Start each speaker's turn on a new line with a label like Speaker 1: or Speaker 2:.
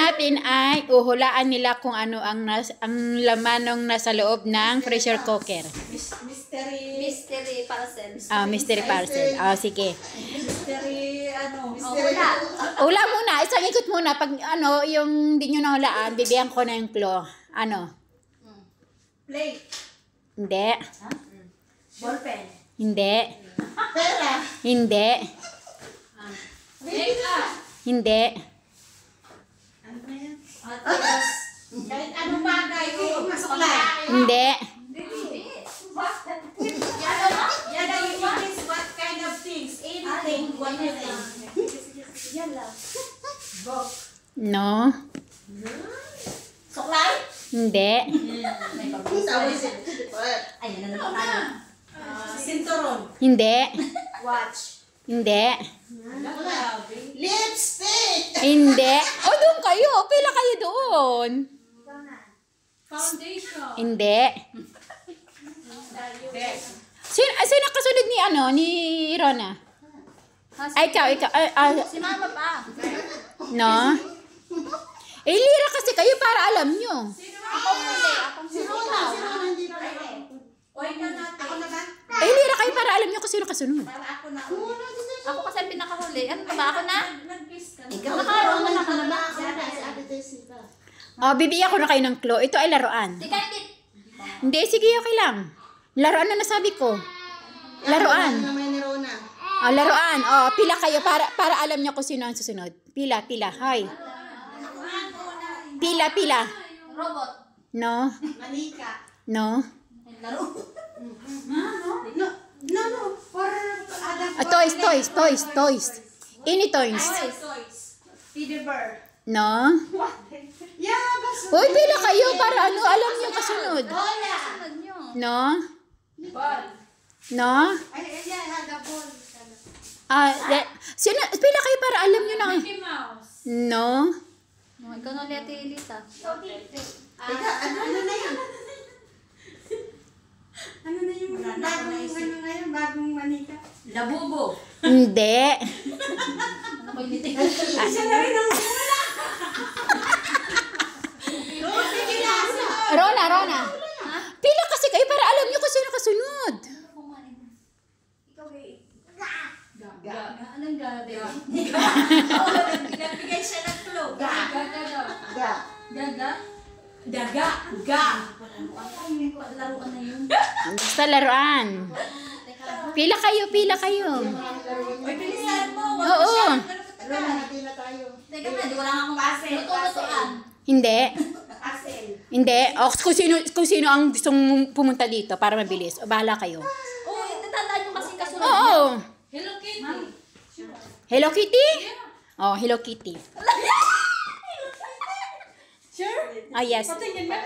Speaker 1: natin ay uhulaan nila kung ano ang laman ng nasa loob ng pressure cooker.
Speaker 2: Mystery parcel.
Speaker 1: Mystery parcel. Sige.
Speaker 3: Mystery,
Speaker 1: Ula muna. Isang ikot muna. Pag yung di nyo nahulaan, bibigyan ko na yung clue.
Speaker 3: Plate.
Speaker 1: Hindi.
Speaker 3: Ballpen.
Speaker 1: Hindi.
Speaker 3: Pera.
Speaker 1: Hindi.
Speaker 3: Makeup.
Speaker 1: Hindi.
Speaker 3: Ano ba yan? Kahit anong bagay ko, masuklay.
Speaker 1: Hindi.
Speaker 3: Yan ang English, what kind of things? Anything, what you think. Yan lang. Book.
Speaker 1: No.
Speaker 3: Suklay?
Speaker 1: Hindi.
Speaker 2: Ayun na naman tayo.
Speaker 3: Sinturon.
Speaker 1: Hindi.
Speaker 3: Watch.
Speaker 1: Hindi.
Speaker 3: Lipstick!
Speaker 1: Hindi. Doon kayo. Pila kayo doon.
Speaker 3: Foundation.
Speaker 1: Hindi. Sino kasunod ni Rona? Ay, ikaw.
Speaker 2: Si mama pa.
Speaker 1: No? Lira kasi kayo para alam nyo.
Speaker 2: Ako huli. Akong huli.
Speaker 3: O, ikaw natin. Ako na ba?
Speaker 1: Lira kayo para alam nyo kung sino kasunod.
Speaker 3: Para ako na.
Speaker 2: Ako kasi ang pinakahuli. Ano ba? Ako na?
Speaker 3: Nag-kiss ka.
Speaker 2: Ikaw nakaroon na ako na ba?
Speaker 1: Bibigyan ko na kayo ng clue. Ito ay laruan.
Speaker 2: Di ka hindi.
Speaker 1: Hindi, sige, okay lang. Laruan na nasabi ko. Laruan. Laruan. Pila kayo para alam nyo kung sino ang susunod. Pila. Hoy. Pila.
Speaker 2: Robot.
Speaker 1: No.
Speaker 3: Manika.
Speaker 1: No.
Speaker 2: Laro.
Speaker 3: No. For
Speaker 1: Toys. Any toys.
Speaker 3: toys. Feed the bird.
Speaker 1: No.
Speaker 3: Yeah, basta.
Speaker 1: Hoy, pila kayo para alam nyo kasunod.
Speaker 3: Bola.
Speaker 2: Sunod nyo.
Speaker 1: No.
Speaker 3: Ball.
Speaker 1: No.
Speaker 3: Ay, yan, the ball.
Speaker 1: Pila kayo para alam nyo na.
Speaker 3: Mickey Mouse.
Speaker 1: No.
Speaker 2: Ikaw na ulit, Elita.
Speaker 3: Teka, ano na yun? Ano na yung bagong manika? Labubo.
Speaker 1: Hindi.
Speaker 2: Ano ko yung
Speaker 3: Isa na rin ang bola.
Speaker 1: Rona. Pila kasi kayo para alam nyo kung sino kasunod.
Speaker 3: Ikaw eh.
Speaker 2: Anong gabi?
Speaker 3: Nagbigay siya ng clue.
Speaker 2: Daga. Laruan na yun.
Speaker 1: Basta laruan. Pila kayo.
Speaker 3: Uy, bilisan mo.
Speaker 1: Oo.
Speaker 2: Teka na, di wala nga akong pasel. Luto-lutoan.
Speaker 1: Hindi.
Speaker 3: Axel.
Speaker 1: Hindi. Kung sino ang gustong pumunta dito para mabilis. Bahala kayo.
Speaker 2: Oo, tatandaan nyo kasi kasunod.
Speaker 1: Oo.
Speaker 3: Hello Kitty.
Speaker 1: Hello Kitty? Hello Kitty.
Speaker 3: Sure?
Speaker 1: Yes.
Speaker 3: Patingin na.